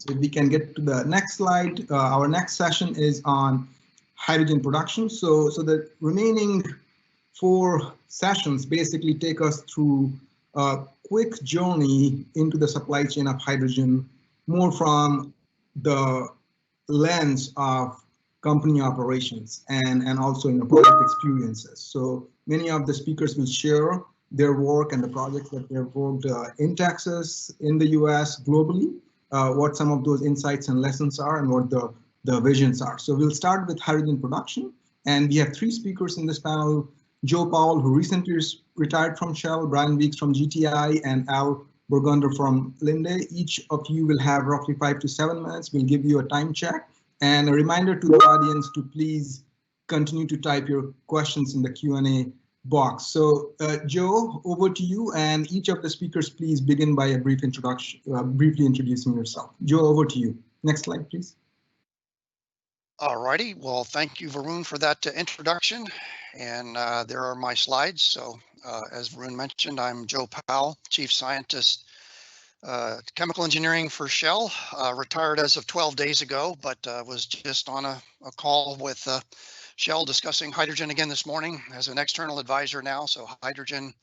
So if we can get to the next slide, our next session is on hydrogen production. So the remaining 4 sessions basically take us through a quick journey into the supply chain of hydrogen, more from the lens of company operations and also product experiences. So many of the speakers will share their work and the projects that they've worked in Texas, in the US, globally, what some of those insights and lessons are and what the visions are. So we'll start with hydrogen production. And we have 3 speakers in this panel: Joe Powell, who recently retired from Shell, Brian Weeks from GTI, and Al Burgunder from Linde. Each of you will have roughly 5 to 7 minutes. We'll give you a time check. And a reminder to the audience to please continue to type your questions in the Q&A box. So Joe, over to you, and each of the speakers please begin by a brief introduction, briefly introducing yourself. Joe, over to you. Next slide, please. All righty. Well, thank you, Varun, for that introduction. And there are my slides. So as Varun mentioned, I'm Joe Powell, Chief Scientist, Chemical Engineering for Shell. Retired as of 12 days ago, but was just on a call with Shell discussing hydrogen again this morning as an external advisor now. So hydrogen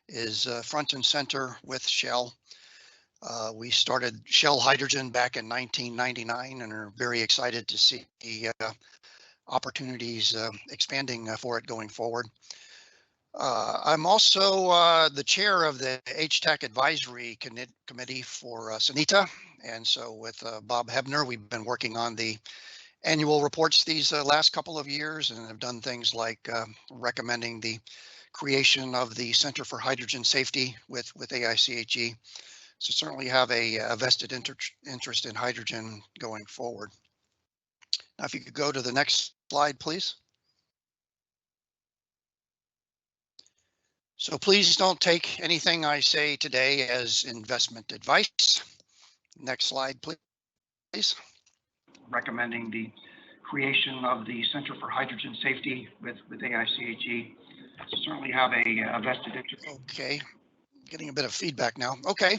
is front and center with Shell. We started Shell Hydrogen back in 1999 and are very excited to see opportunities expanding for it going forward. I'm also the chair of the HTAC Advisory Committee for SANITA. And so with Bob Hebner, we've been working on the annual reports these last couple of years and have done things like recommending the creation of the Center for Hydrogen Safety with AICHE. So certainly have a vested interest in hydrogen going forward. Now, if you could go to the next slide, please. So please don't take anything I say today as investment advice. Next slide, please. Recommending the creation of the Center for Hydrogen Safety with AICHE. So certainly have a vested interest. Okay, getting a bit of feedback now. Okay.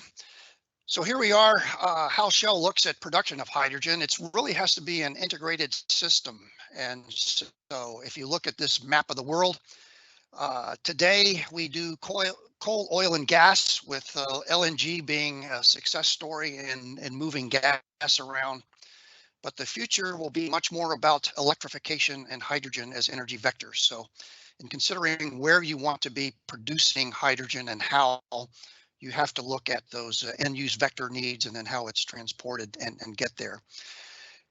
So here we are, how Shell looks at production of hydrogen. It really has to be an integrated system. And so if you look at this map of the world, today we do coal, oil, and gas, with LNG being a success story in moving gas around. But the future will be much more about electrification and hydrogen as energy vectors. So in considering where you want to be producing hydrogen and how, you have to look at those end-use vector needs and then how it's transported and get there.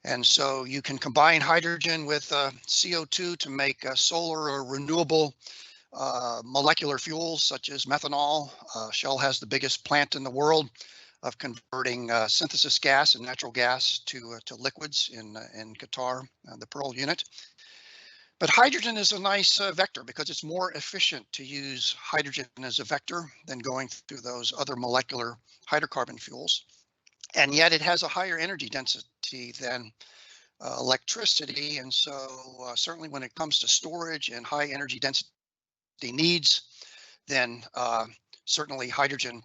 And so you can combine hydrogen with CO2 to make solar or renewable molecular fuels such as methanol. Shell has the biggest plant in the world of converting synthesis gas and natural gas to liquids in Qatar, the Pearl unit. But hydrogen is a nice vector because it's more efficient to use hydrogen as a vector than going through those other molecular hydrocarbon fuels. And yet it has a higher energy density than electricity. And so certainly when it comes to storage and high energy density needs, then certainly hydrogen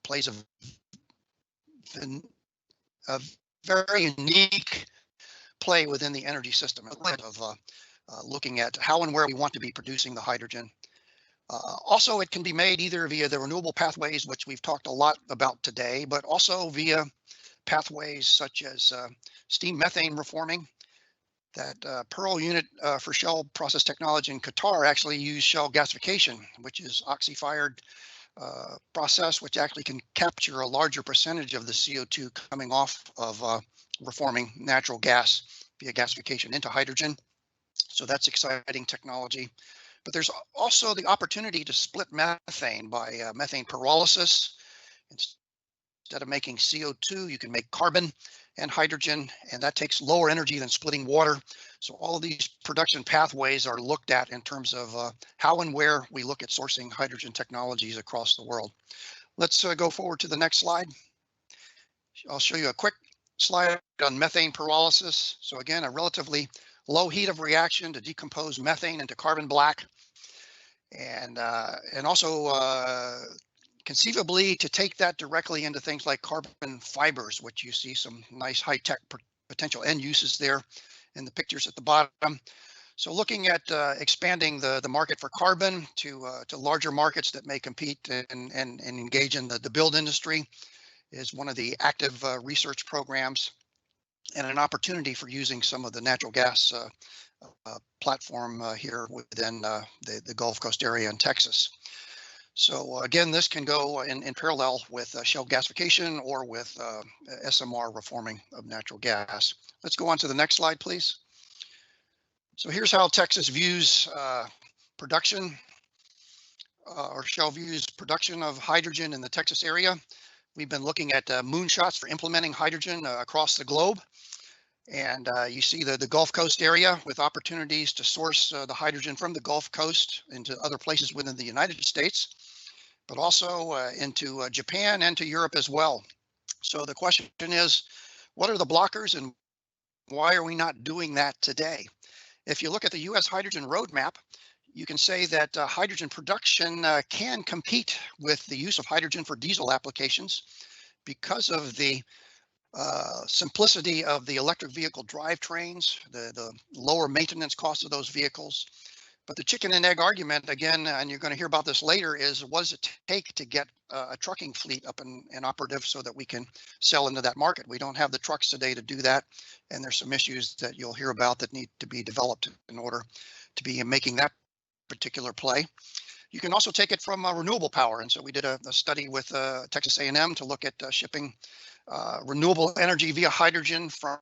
plays a very unique play within the energy system of looking at how and where we want to be producing the hydrogen. Also, it can be made either via the renewable pathways, which we've talked a lot about today, but also via pathways such as steam methane reforming. That Pearl unit for Shell Process Technology in Qatar actually use Shell gasification, which is oxy-fired process, which actually can capture a larger percentage of the CO2 coming off of reforming natural gas via gasification into hydrogen. So that's exciting technology. But there's also the opportunity to split methane by methane pyrolysis. Instead of making CO2, you can make carbon and hydrogen, and that takes lower energy than splitting water. So all of these production pathways are looked at in terms of how and where we look at sourcing hydrogen technologies across the world. Let's go forward to the next slide. I'll show you a quick slide on methane pyrolysis. So again, a relatively low heat of reaction to decompose methane into carbon black, and also conceivably to take that directly into things like carbon fibers, which you see some nice high-tech potential end uses there in the pictures at the bottom. So looking at expanding the market for carbon to larger markets that may compete and engage in the build industry is one of the active research programs, and an opportunity for using some of the natural gas platform here within the Gulf Coast area in Texas. So again, this can go in parallel with shale gasification or with SMR reforming of natural gas. Let's go on to the next slide, please. So here's how Texas views production, or Shell views production of hydrogen in the Texas area. We've been looking at moonshots for implementing hydrogen across the globe. And you see the Gulf Coast area with opportunities to source the hydrogen from the Gulf Coast into other places within the United States, but also into Japan and to Europe as well. So the question is, what are the blockers and why are we not doing that today? If you look at the U.S. hydrogen roadmap, you can say that hydrogen production can compete with the use of hydrogen for diesel applications because of the simplicity of the electric vehicle drivetrains, the lower maintenance costs of those vehicles. But the chicken and egg argument, again, and you're going to hear about this later, is what does it take to get a trucking fleet up and operative so that we can sell into that market? We don't have the trucks today to do that, and there's some issues that you'll hear about that need to be developed in order to be making that particular play. You can also take it from renewable power, and so we did a study with Texas A&M to look at shipping renewable energy via hydrogen from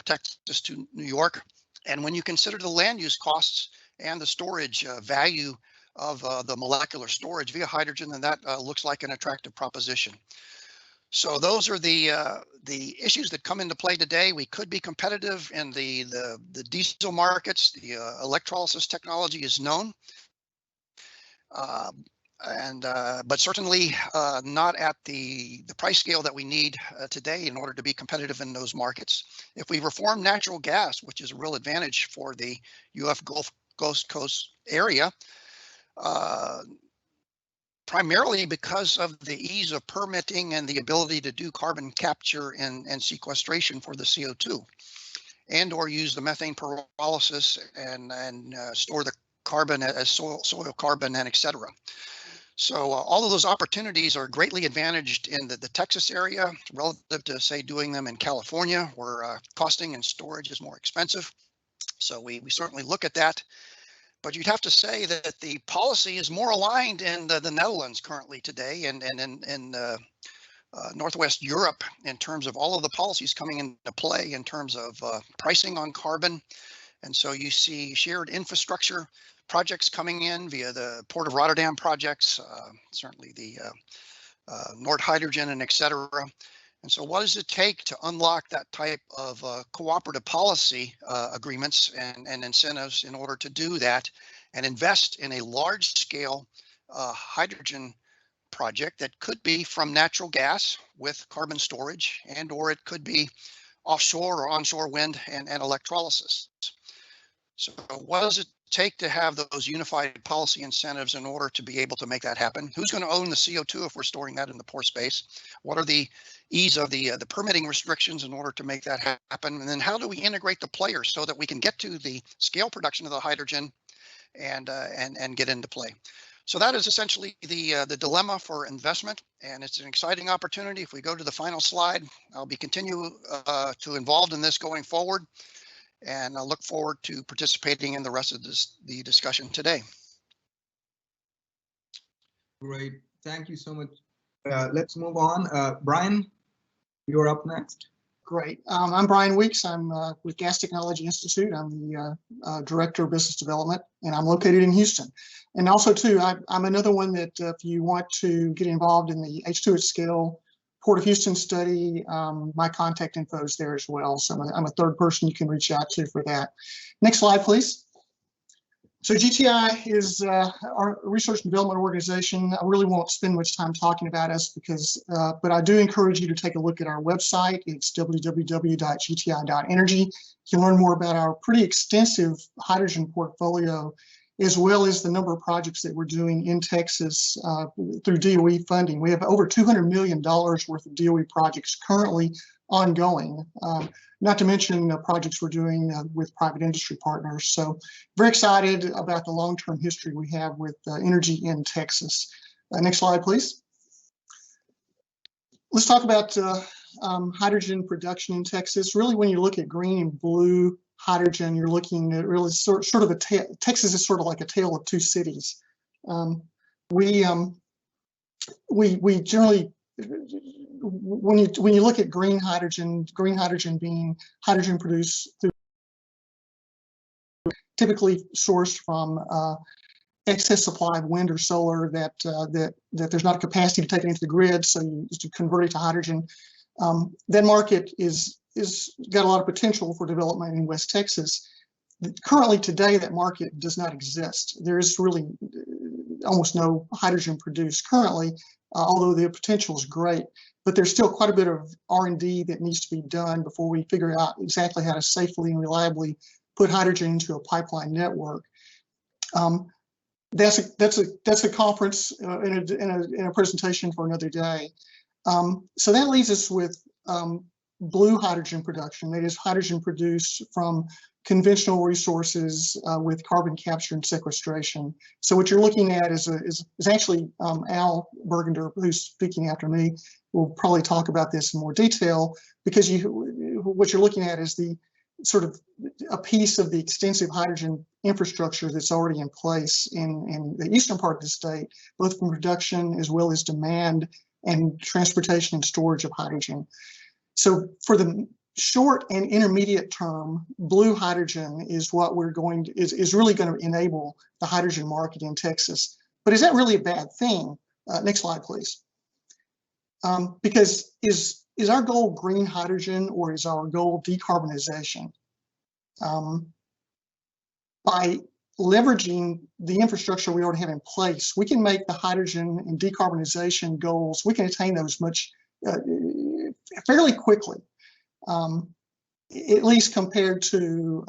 Texas to New York. And when you consider the land use costs and the storage value of the molecular storage via hydrogen, then that looks like an attractive proposition. So those are the issues that come into play today. We could be competitive in the diesel markets. The electrolysis technology is known. But certainly not at the price scale that we need today in order to be competitive in those markets. If we reform natural gas, which is a real advantage for the UF Gulf Coast area, primarily because of the ease of permitting and the ability to do carbon capture and sequestration for the CO2, and or use the methane pyrolysis and store the carbon as soil carbon and etc. So all of those opportunities are greatly advantaged in the Texas area relative to, say, doing them in California, where costing and storage is more expensive. So we certainly look at that. But you'd have to say that the policy is more aligned in the Netherlands currently today and in Northwest Europe in terms of all of the policies coming into play in terms of pricing on carbon. And so you see shared infrastructure projects coming in via the Port of Rotterdam projects, certainly the Nord Hydrogen and et cetera. And so what does it take to unlock that type of cooperative policy agreements and incentives in order to do that and invest in a large scale hydrogen project that could be from natural gas with carbon storage, and or it could be offshore or onshore wind and electrolysis. So what does it take to have those unified policy incentives in order to be able to make that happen? Who's going to own the CO2 if we're storing that in the pore space? What are the ease of the permitting restrictions in order to make that happen? And then how do we integrate the players so that we can get to the scale production of the hydrogen and get into play? So that is essentially the dilemma for investment, and it's an exciting opportunity. If we go to the final slide, I'll be continue to involved in this going forward. And I look forward to participating in the rest of the discussion today. Great, thank you so much. Let's move on. Brian, you're up next. Great. I'm Brian Weeks. I'm with Gas Technology Institute. I'm the Director of Business Development, and I'm located in Houston. And also, too, I'm another one that if you want to get involved in the H2 at Scale Port of Houston study, my contact info is there as well. So I'm a third person you can reach out to for that. Next slide, please. So GTI is our research and development organization. I really won't spend much time talking about us because, but I do encourage you to take a look at our website. It's www.gti.energy. You can learn more about our pretty extensive hydrogen portfolio as well as the number of projects that we're doing in Texas through DOE funding. We have over $200 million worth of DOE projects currently ongoing, not to mention projects we're doing with private industry partners. So very excited about the long-term history we have with energy in Texas. Next slide, please. Let's talk about hydrogen production in Texas. Really, when you look at green and blue hydrogen, you're looking at really sort of a Texas is sort of like a tale of two cities. We generally, when you look at green hydrogen being hydrogen produced through, typically sourced from excess supply of wind or solar that there's not a capacity to take it into the grid, so you just convert it to hydrogen. That market is got a lot of potential for development in West Texas. Currently, today, that market does not exist. There is really almost no hydrogen produced currently, although the potential is great. But there's still quite a bit of R&D that needs to be done before we figure out exactly how to safely and reliably put hydrogen into a pipeline network. That's a conference in a presentation for another day. So that leaves us with blue hydrogen production. That is hydrogen produced from conventional resources with carbon capture and sequestration. So what you're looking at is actually Al Bergender, who's speaking after me, will probably talk about this in more detail, because what you're looking at is the sort of a piece of the extensive hydrogen infrastructure that's already in place in the eastern part of the state, both from production as well as demand and transportation and storage of hydrogen. So for the short and intermediate term, blue hydrogen is what we're going to, is really going to enable the hydrogen market in Texas. But is that really a bad thing? Next slide, please. Because is our goal green hydrogen, or is our goal decarbonization? By leveraging the infrastructure we already have in place, we can make the hydrogen and decarbonization goals, we can attain those much fairly quickly, at least compared to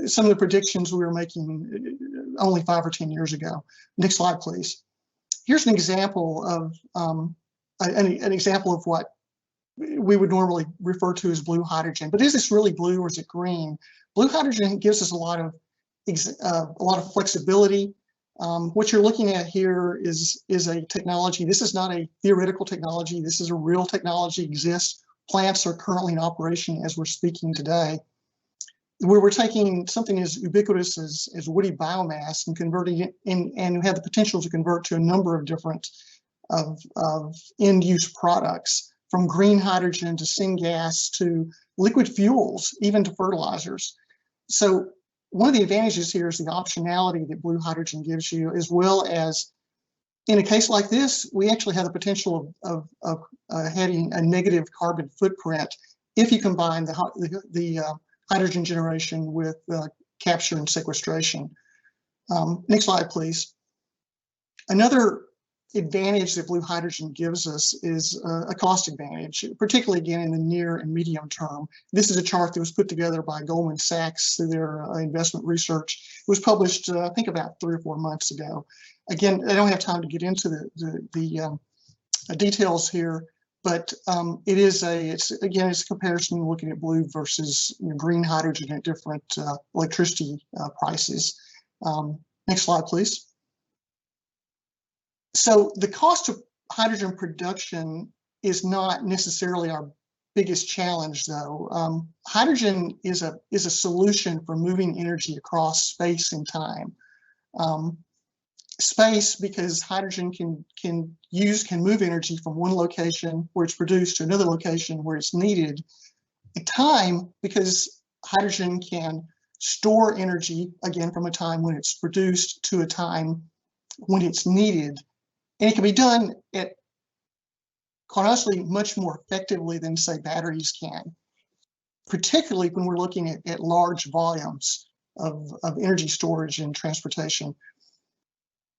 some of the predictions we were making only 5 or 10 years ago. Next slide, please. Here's an example of an example of what we would normally refer to as blue hydrogen. But is this really blue, or is it green? Blue hydrogen gives us a lot of flexibility. What you're looking at here is a technology. This is not a theoretical technology. This is a real technology, exists. Plants are currently in operation as we're speaking today, where we're taking something as ubiquitous as woody biomass and converting it and have the potential to convert to a number of different of end-use products, from green hydrogen to syngas to liquid fuels, even to fertilizers. So one of the advantages here is the optionality that blue hydrogen gives you, as well as in a case like this, we actually have the potential of having a negative carbon footprint if you combine the hydrogen generation with capture and sequestration. Next slide, please. Another advantage that blue hydrogen gives us is a cost advantage, particularly again in the near and medium term. This is a chart that was put together by Goldman Sachs through their investment research. It was published, I think, about 3 or 4 months ago. Again, I don't have time to get into the details here, but it's a comparison looking at blue versus green hydrogen at different electricity prices. Next slide, please. So the cost of hydrogen production is not necessarily our biggest challenge, though. Hydrogen is a solution for moving energy across space and time. Space, because hydrogen can move energy from one location where it's produced to another location where it's needed. And time, because hydrogen can store energy, again, from a time when it's produced to a time when it's needed. And it can be done at, quite honestly, much more effectively than, say, batteries can, particularly when we're looking at large volumes of energy storage and transportation.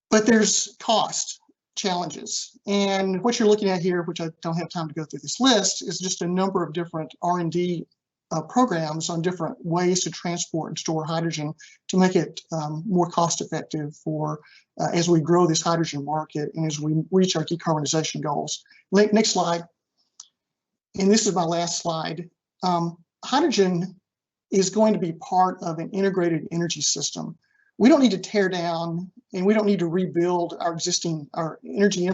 But there's cost challenges. And what you're looking at here, which I don't have time to go through this list, is just a number of different R&D programs on different ways to transport and store hydrogen to make it more cost effective for as we grow this hydrogen market and as we reach our decarbonization goals. Next slide. And this is my last slide. Hydrogen is going to be part of an integrated energy system. We don't need to tear down and we don't need to rebuild our energy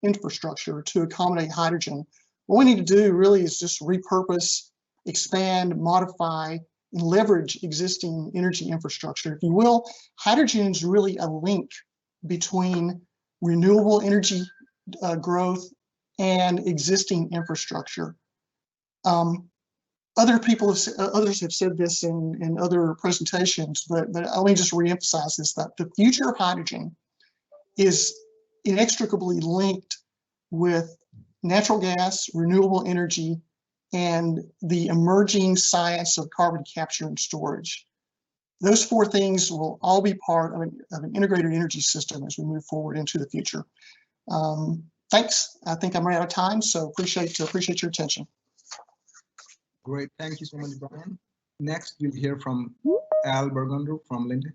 infrastructure to accommodate hydrogen. What we need to do really is just repurpose, expand, modify, and leverage existing energy infrastructure. If you will, hydrogen is really a link between renewable energy growth and existing infrastructure. Others have said this in other presentations, but let me just reemphasize this, that the future of hydrogen is inextricably linked with natural gas, renewable energy, and the emerging science of carbon capture and storage. Those four things will all be part of an integrated energy system as we move forward into the future. Thanks. I think I'm right out of time, so appreciate your attention. Great. Thank you so much, Brian. Next, we'll hear from Al Burgunder from Linde.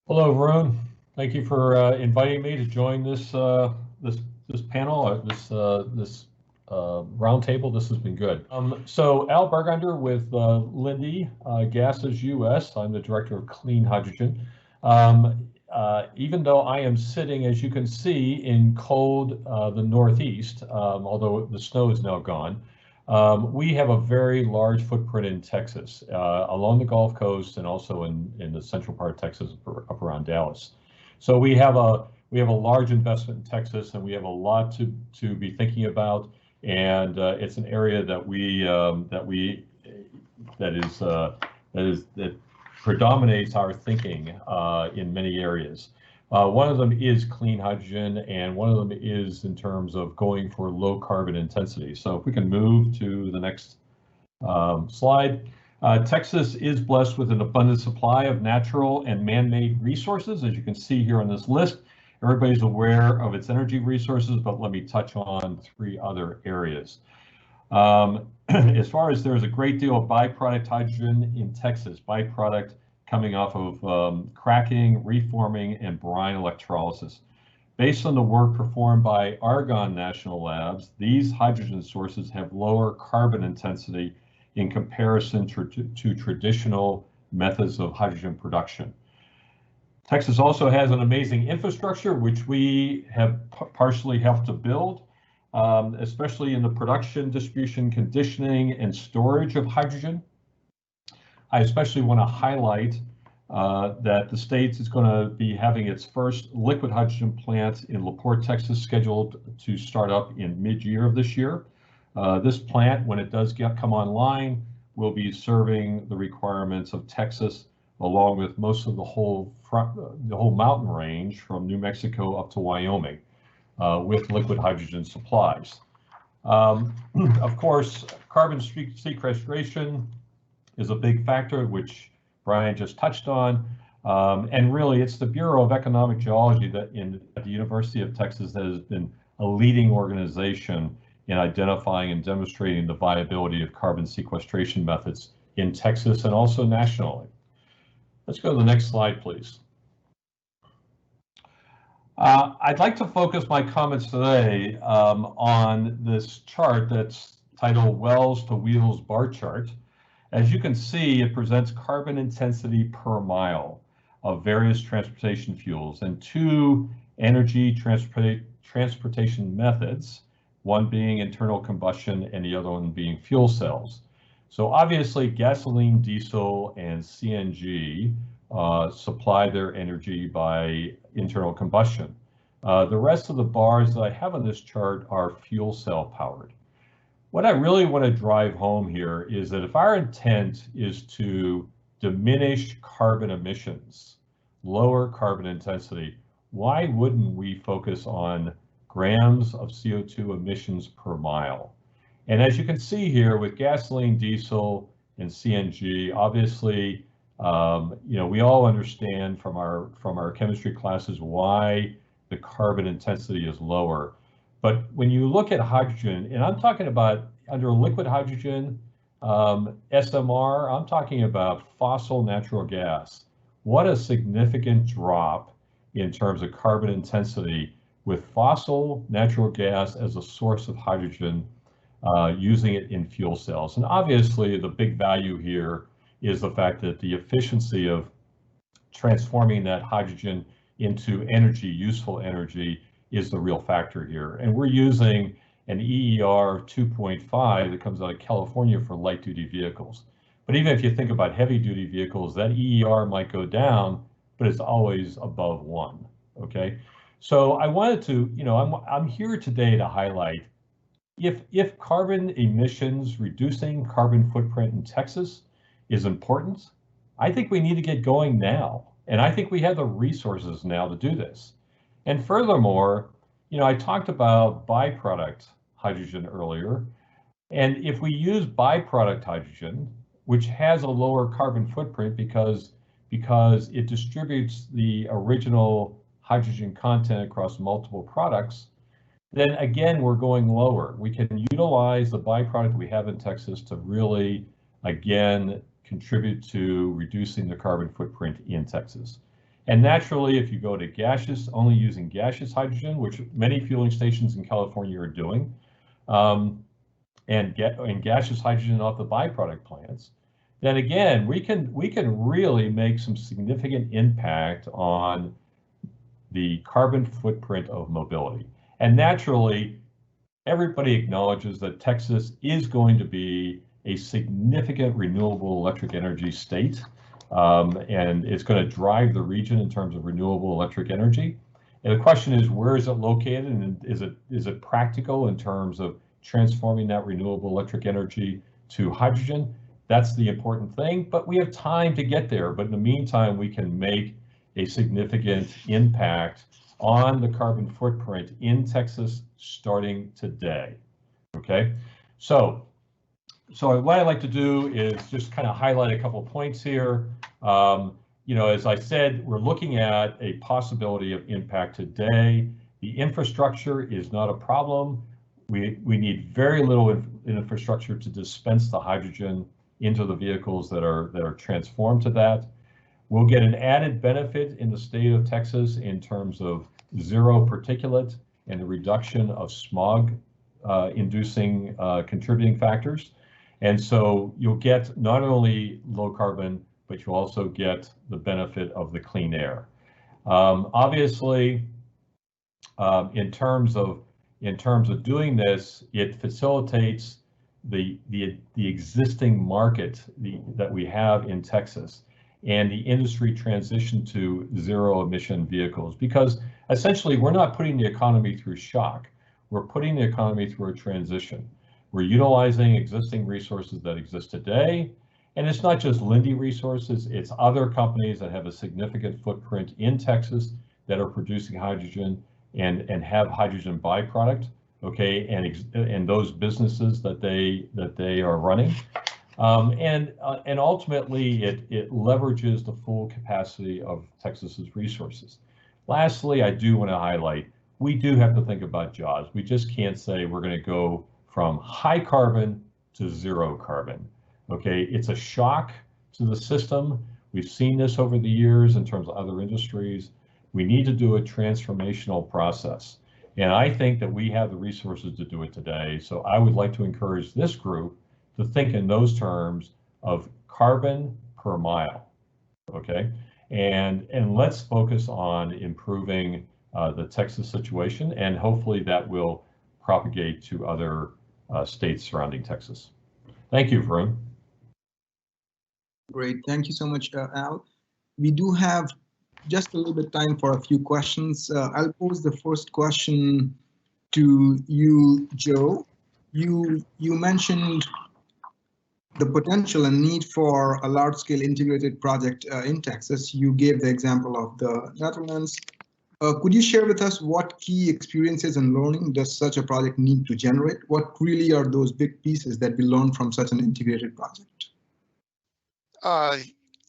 Hello, Varun. Thank you for inviting me to join this this panel, this roundtable. This has been good. So Al Burgunder with Linde Gases US. I'm the director of clean hydrogen. Even though I am sitting, as you can see, in cold the Northeast, although the snow is now gone, we have a very large footprint in Texas, along the Gulf Coast and also in the central part of Texas, up around Dallas. So we have a large investment in Texas, and we have a lot to be thinking about. And it's an area that predominates our thinking in many areas. One of them is clean hydrogen, and one of them is in terms of going for low carbon intensity. So if we can move to the next slide. Texas is blessed with an abundant supply of natural and man-made resources, as you can see here on this list. Everybody's aware of its energy resources, but let me touch on three other areas. As far as there's a great deal of byproduct hydrogen in Texas, byproduct coming off of cracking, reforming, and brine electrolysis. Based on the work performed by Argonne National Labs, these hydrogen sources have lower carbon intensity in comparison to traditional methods of hydrogen production. Texas also has an amazing infrastructure, which we have partially helped to build, especially in the production, distribution, conditioning, and storage of hydrogen. I especially want to highlight that the state is going to be having its first liquid hydrogen plant in La Porte, Texas, scheduled to start up in mid-year of this year. This plant, when it does come online, will be serving the requirements of Texas, along with most of the whole mountain range from New Mexico up to Wyoming, with liquid hydrogen supplies. Of course, carbon sequestration is a big factor, which Brian just touched on. And really, it's the Bureau of Economic Geology at the University of Texas that has been a leading organization in identifying and demonstrating the viability of carbon sequestration methods in Texas and also nationally. Let's go to the next slide, please. I'd like to focus my comments today on this chart that's titled Wells to Wheels bar chart. As you can see, it presents carbon intensity per mile of various transportation fuels and two energy transportation methods, one being internal combustion and the other one being fuel cells. So obviously gasoline, diesel, and CNG supply their energy by internal combustion. The rest of the bars that I have on this chart are fuel cell powered. What I really want to drive home here is that if our intent is to diminish carbon emissions, lower carbon intensity, why wouldn't we focus on grams of CO2 emissions per mile? And as you can see here with gasoline, diesel, and CNG, obviously, we all understand from our chemistry classes why the carbon intensity is lower. But when you look at hydrogen, and I'm talking about under liquid hydrogen, SMR, I'm talking about fossil natural gas. What a significant drop in terms of carbon intensity with fossil natural gas as a source of hydrogen, using it in fuel cells. And obviously the big value here is the fact that the efficiency of transforming that hydrogen into energy, useful energy, is the real factor here. And we're using an EER 2.5 that comes out of California for light duty vehicles. But even if you think about heavy duty vehicles, that EER might go down, but it's always above 1, okay? So I wanted to, I'm here today to highlight if carbon emissions, reducing carbon footprint in Texas is important, I think we need to get going now. And I think we have the resources now to do this. And furthermore, I talked about byproduct hydrogen earlier. And if we use byproduct hydrogen, which has a lower carbon footprint because it distributes the original hydrogen content across multiple products, then again, we're going lower. We can utilize the byproduct we have in Texas to really, again, contribute to reducing the carbon footprint in Texas. And naturally, if you go to gaseous, only using gaseous hydrogen, which many fueling stations in California are doing, and gaseous hydrogen off the byproduct plants, then again, we can really make some significant impact on the carbon footprint of mobility. And naturally, everybody acknowledges that Texas is going to be a significant renewable electric energy state, and it's going to drive the region in terms of renewable electric energy. And the question is, where is it located, and is it practical in terms of transforming that renewable electric energy to hydrogen? That's the important thing, but we have time to get there. But in the meantime, we can make a significant impact on the carbon footprint in Texas starting today, okay? So what I'd like to do is just kind of highlight a couple of points here. As I said, we're looking at a possibility of impact today. The infrastructure is not a problem. We need very little infrastructure to dispense the hydrogen into the vehicles that are transformed to that. We'll get an added benefit in the state of Texas in terms of zero particulate and the reduction of smog inducing contributing factors. And so you'll get not only low carbon, but you'll also get the benefit of the clean air. Obviously, in terms of doing this, it facilitates the existing market that we have in Texas and the industry transition to zero emission vehicles, because essentially we're not putting the economy through shock. We're putting the economy through a transition. We're utilizing existing resources that exist today. And it's not just Linde resources, it's other companies that have a significant footprint in Texas that are producing hydrogen and have hydrogen byproduct, okay, and those businesses that they are running. And ultimately, it leverages the full capacity of Texas's resources. Lastly, I do want to highlight, we do have to think about jobs. We just can't say we're going to go from high carbon to zero carbon. Okay, it's a shock to the system. We've seen this over the years in terms of other industries. We need to do a transformational process. And I think that we have the resources to do it today. So I would like to encourage this group to think in those terms of carbon per mile, okay? And let's focus on improving the Texas situation, and hopefully that will propagate to other states surrounding Texas. Thank you, Varun. Great, thank you so much, Al. We do have just a little bit time for a few questions. I'll pose the first question to you, Joe. You mentioned the potential and need for a large-scale integrated project in Texas. You gave the example of the Netherlands. Could you share with us what key experiences and learning does such a project need to generate? What really are those big pieces that we learn from such an integrated project?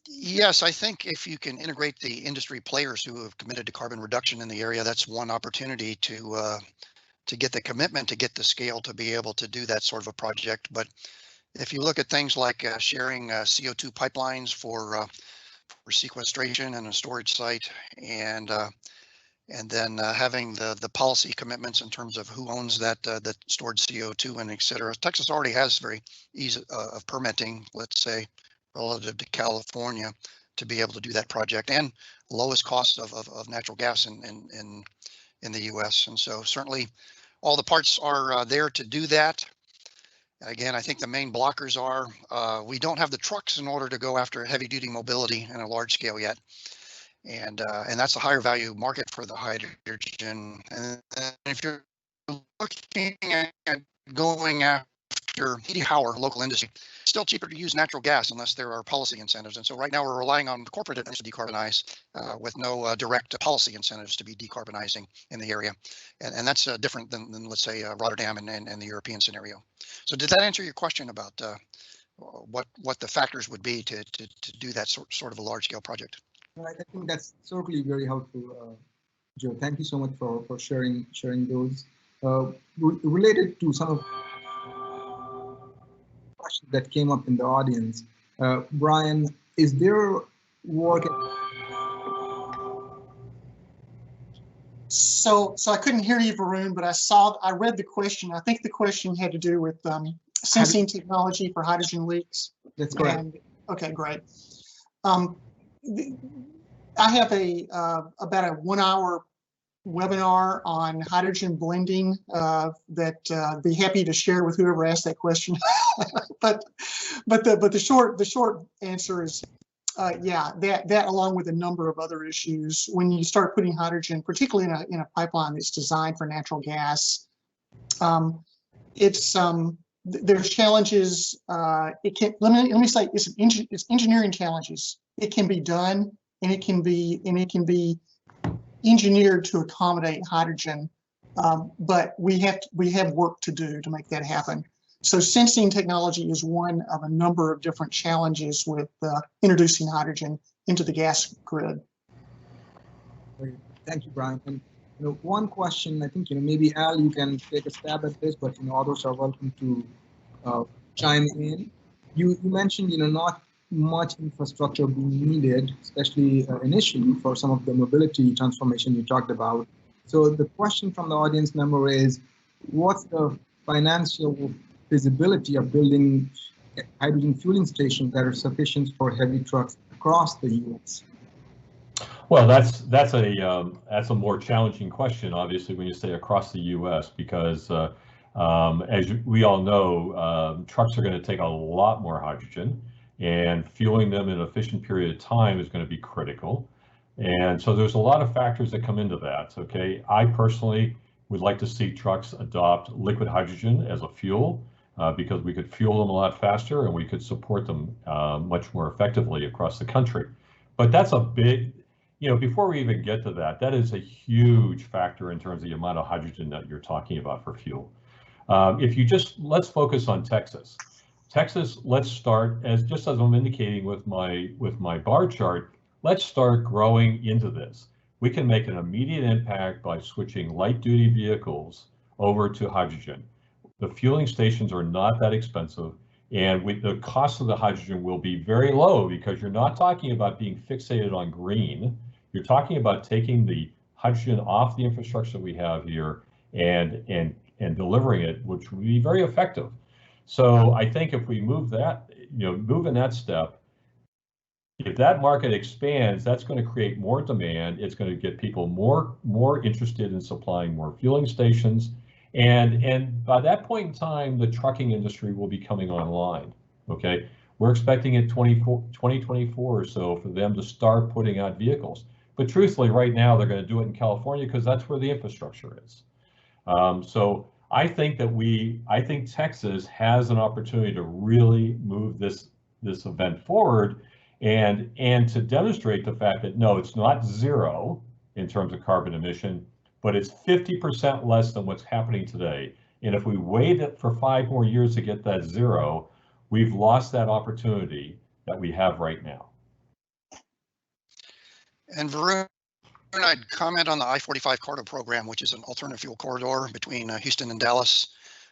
Yes, I think if you can integrate the industry players who have committed to carbon reduction in the area, that's one opportunity to get the commitment, to get the scale to be able to do that sort of a project. But if you look at things like sharing CO2 pipelines for sequestration and a storage site, and then having the policy commitments in terms of who owns that stored CO2 and et cetera. Texas already has very easy of permitting, let's say, relative to California, to be able to do that project, and lowest cost of natural gas in the U.S. And so certainly all the parts are there to do that. Again, I think the main blockers are we don't have the trucks in order to go after heavy duty mobility in a large scale yet. And that's a higher value market for the hydrogen. And if you're looking at going after heating power, local industry, it's still cheaper to use natural gas unless there are policy incentives. And so right now we're relying on corporate to decarbonize with no direct policy incentives to be decarbonizing in the area. And that's different than let's say Rotterdam and the European scenario. So did that answer your question about what the factors would be to do that sort of a large scale project? I think that's certainly very helpful, Joe. Thank you so much for sharing those. Related to some of the questions that came up in the audience, Brian, is there work? So I couldn't hear you, Varun, but I read the question. I think the question had to do with sensing technology for hydrogen leaks. That's correct. And, okay, great. I have about a 1 hour webinar on hydrogen blending that I'd be happy to share with whoever asked that question. but the short answer is yeah, that along with a number of other issues, when you start putting hydrogen, particularly in a pipeline that's designed for natural gas, there's challenges. It can let me say it's engineering challenges. It can be done, and it can be engineered to accommodate hydrogen, but we have work to do to make that happen. So sensing technology is one of a number of different challenges with introducing hydrogen into the gas grid. Great. Thank you, Brian. And one question, I think maybe Al, you can take a stab at this, but others are welcome to chime in. You mentioned not much infrastructure being needed, especially initially for some of the mobility transformation you talked about. So the question from the audience member is, what's the financial feasibility of building hydrogen fueling stations that are sufficient for heavy trucks across the U.S.? Well, that's a more challenging question, obviously, when you say across the U.S., because as we all know, trucks are going to take a lot more hydrogen, and fueling them in an efficient period of time is going to be critical. And so there's a lot of factors that come into that. Okay, I personally would like to see trucks adopt liquid hydrogen as a fuel, because we could fuel them a lot faster and we could support them much more effectively across the country. But that's a big, before we even get to that, that is a huge factor in terms of the amount of hydrogen that you're talking about for fuel. Let's focus on Texas. Texas, let's start just as I'm indicating with my bar chart, let's start growing into this. We can make an immediate impact by switching light duty vehicles over to hydrogen. The fueling stations are not that expensive, and the cost of the hydrogen will be very low, because you're not talking about being fixated on green. You're talking about taking the hydrogen off the infrastructure we have here and delivering it, which will be very effective. So I think if we move in that step, if that market expands, that's going to create more demand. It's going to get people more interested in supplying more fueling stations. And by that point in time, the trucking industry will be coming online. Okay, we're expecting it 2024 or so for them to start putting out vehicles. But truthfully, right now they're going to do it in California because that's where the infrastructure is. So I think Texas has an opportunity to really move this event forward, and to demonstrate the fact that no, it's not zero in terms of carbon emission, but it's 50% less than what's happening today. And if we wait for 5 more years to get that zero, we've lost that opportunity that we have right now. And Varun, I'd comment on the I-45 corridor program, which is an alternative fuel corridor between Houston and Dallas.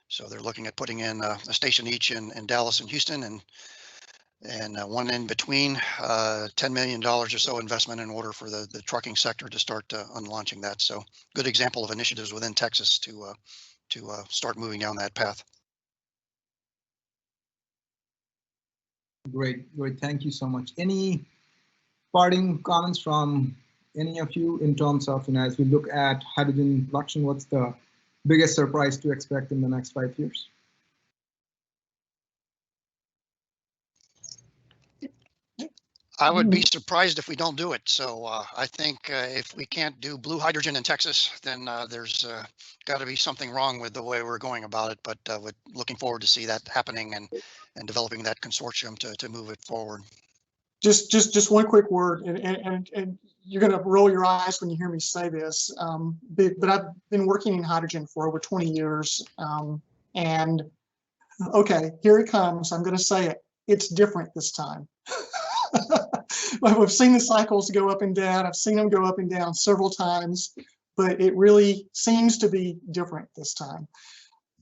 So they're looking at putting in a station each in Dallas and Houston, and one in between. $10 million or so investment in order for the trucking sector to start unlaunching that. So good example of initiatives within Texas to start moving down that path. Great. Thank you so much. Any parting comments from any of you in terms of, as we look at hydrogen production, what's the biggest surprise to expect in the next 5 years? I would be surprised if we don't do it. So I think if we can't do blue hydrogen in Texas, then there's got to be something wrong with the way we're going about it. But we're looking forward to see that happening and developing that consortium to move it forward. Just one quick word, and you're going to roll your eyes when you hear me say this, but I've been working in hydrogen for over 20 years, and okay, here it comes. I'm going to say it. It's different this time. We've seen the cycles go up and down. I've seen them go up and down several times, but it really seems to be different this time.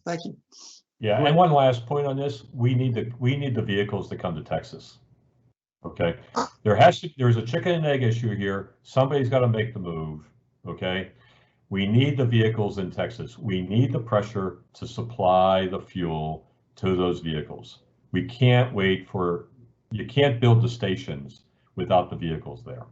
Thank you. Yeah, and one last point on this: we need the vehicles to come to Texas. Okay, there's a chicken and egg issue here. Somebody's got to make the move. Okay, we need the vehicles in Texas. We need the pressure to supply the fuel to those vehicles. We can't wait for. You can't build the stations without the vehicles there.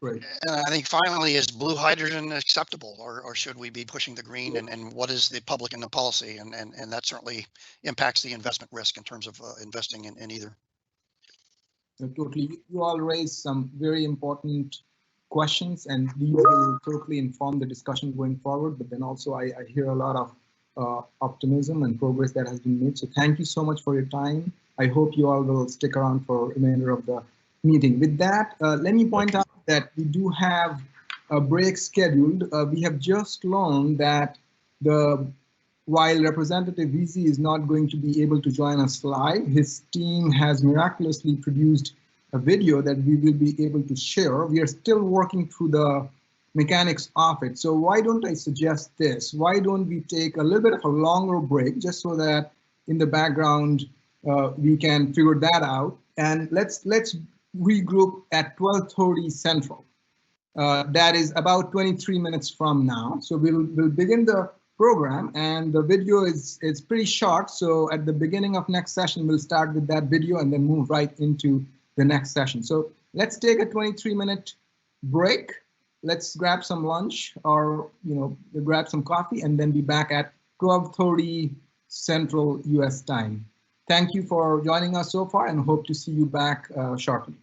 Great. And I think finally, is blue hydrogen acceptable, or should we be pushing the green, and what is the public and the policy, and that certainly impacts the investment risk in terms of investing in either. Totally. You all raised some very important questions, and these will totally inform the discussion going forward. But then also I hear a lot of optimism and progress that has been made. So thank you so much for your time. I hope you all will stick around for the remainder of the meeting. With that, let me point out that we do have a break scheduled. We have just learned that while Representative Veazey is not going to be able to join us live, his team has miraculously produced a video that we will be able to share. We are still working through the mechanics of it. So why don't I suggest this? Why don't we take a little bit of a longer break, just so that in the background we can figure that out, and let's regroup at 12:30 Central. That is about 23 minutes from now. So we'll begin the program, and the video is pretty short. So at the beginning of next session, we'll start with that video and then move right into the next session. So let's take a 23-minute break. Let's grab some lunch, or grab some coffee, and then be back at 12:30 Central US time. Thank you for joining us so far, and hope to see you back shortly.